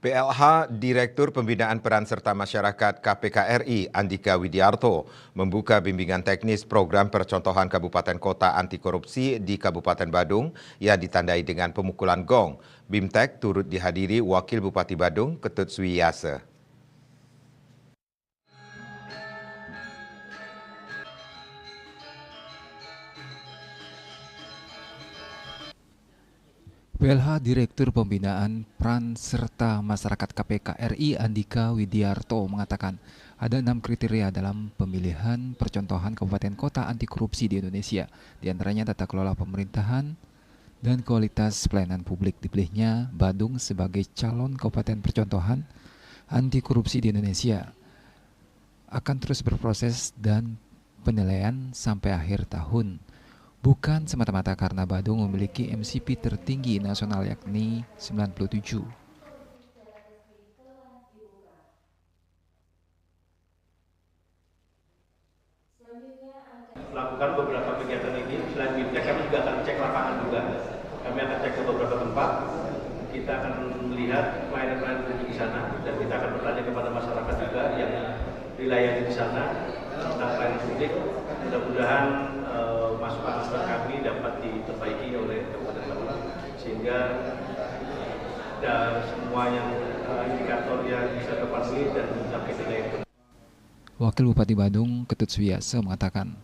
PLH Direktur Pembinaan Peran Serta Masyarakat KPK RI Andika Widiarto membuka bimbingan teknis program percontohan Kabupaten Kota Anti Korupsi di Kabupaten Badung yang ditandai dengan pemukulan gong. BIMTEK turut dihadiri Wakil Bupati Badung Ketut Suwiyase. PLH Direktur Pembinaan Peran Serta Masyarakat KPK RI Andika Widiarto mengatakan ada 6 kriteria dalam pemilihan percontohan kabupaten kota anti korupsi di Indonesia. Di antaranya tata kelola pemerintahan dan kualitas pelayanan publik. Dipilihnya Badung sebagai calon kabupaten percontohan anti korupsi di Indonesia. Akan terus berproses dan penilaian sampai akhir tahun. Bukan semata-mata karena Badung memiliki MCP tertinggi nasional yakni 97. Melakukan beberapa kegiatan ini, selain BIMTEK kami juga akan cek lapangan juga. Kami akan cek ke beberapa tempat, kita akan melihat pelayanan-pelayanan publik di sana, dan kita akan bertanya kepada masyarakat juga yang dilayani di sana tentang pelayanan publik. Mudah-mudahan masukan-masukan kami dapat diperbaiki oleh Kabupaten Badung sehingga semua yang indikator yang bisa terpenuhi dan mencapai nilai. Wakil Bupati Badung Ketut Suwiyase mengatakan,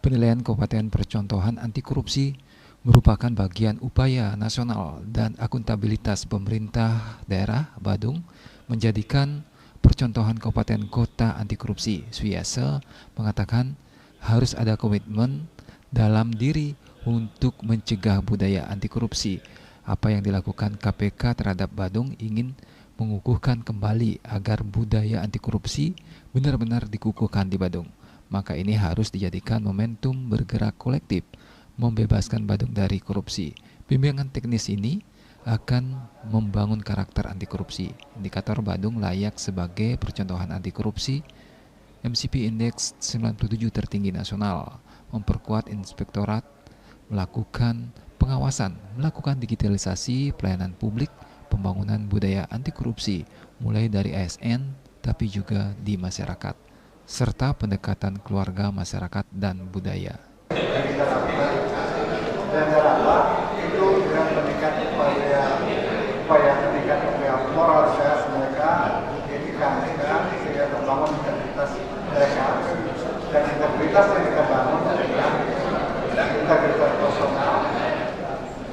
penilaian kabupaten percontohan anti korupsi merupakan bagian upaya nasional dan akuntabilitas pemerintah daerah Badung menjadikan percontohan kabupaten kota anti korupsi. Suwiyase mengatakan harus ada komitmen dalam diri untuk mencegah budaya anti korupsi. Apa yang dilakukan KPK terhadap Badung ingin mengukuhkan kembali agar budaya anti korupsi benar-benar dikukuhkan di Badung. Maka ini harus dijadikan momentum bergerak kolektif, membebaskan Badung dari korupsi. Bimbingan teknis ini akan membangun karakter anti korupsi. Indikator Badung layak sebagai percontohan anti korupsi. MCP Index 97 tertinggi nasional, memperkuat inspektorat, melakukan pengawasan, melakukan digitalisasi pelayanan publik, pembangunan budaya anti korupsi, mulai dari ASN tapi juga di masyarakat, serta pendekatan keluarga, masyarakat, dan budaya. Dan itu dengan meningkatkan upaya meningkatkan moral mereka, etika mereka, sehingga terbangun integritas mereka. Dan integritas yang kita bangun adalah integritas personal,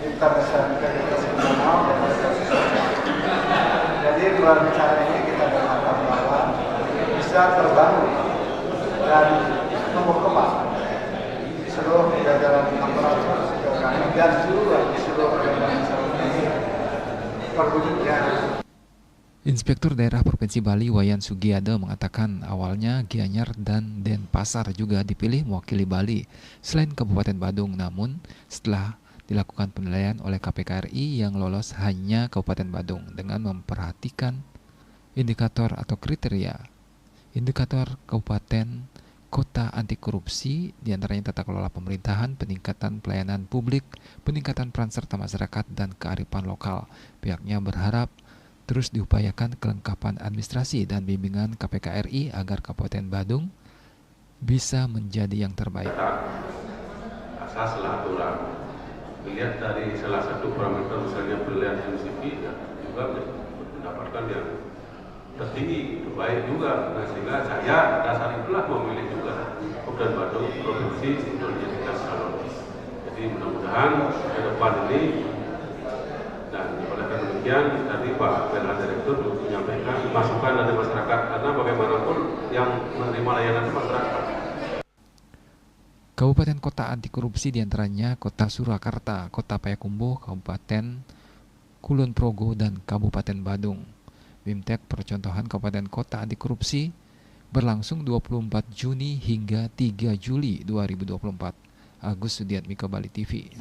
integritas nasional, dan integritas sosial. Jadi melalui cara ini kita berharap bahwa bisa terbangun dan tumbuh kembang seluruh jajaran aparatur kami dan seluruh organisasi ini terwujudnya. Inspektur Daerah Provinsi Bali Wayan Sugiyade mengatakan awalnya Gianyar dan Denpasar juga dipilih mewakili Bali selain Kabupaten Badung, namun setelah dilakukan penilaian oleh KPK RI yang lolos hanya Kabupaten Badung dengan memperhatikan indikator atau kriteria indikator kabupaten kota anti korupsi, diantaranya tata kelola pemerintahan, peningkatan pelayanan publik, peningkatan peran serta masyarakat, dan kearifan lokal. Pihaknya berharap terus diupayakan kelengkapan administrasi dan bimbingan KPK RI agar Kabupaten Badung bisa menjadi yang terbaik. Asas aturan. Dilihat dari salah satu parameter misalnya penilaian MCP juga mendapatkan yang tertinggi, terbaik juga. Nah, sehingga saya dasar itulah memilih juga Kabupaten Badung provinsi untuk dijadikan calon. Jadi mudah-mudahan ke depan ini, dan oleh karena demikian tadi Pak PLH Direktur menyampaikan masukan dari masyarakat karena bagaimanapun yang menerima layanan masyarakat. Kabupaten kota anti korupsi diantaranya Kota Surakarta, Kota Payakumbuh, Kabupaten Kulon Progo, dan Kabupaten Badung. BIMTEK percontohan Kabupaten Kota anti korupsi berlangsung 24 Juni hingga 3 Juli 2024. Agus Sudiatmiko, Bali TV.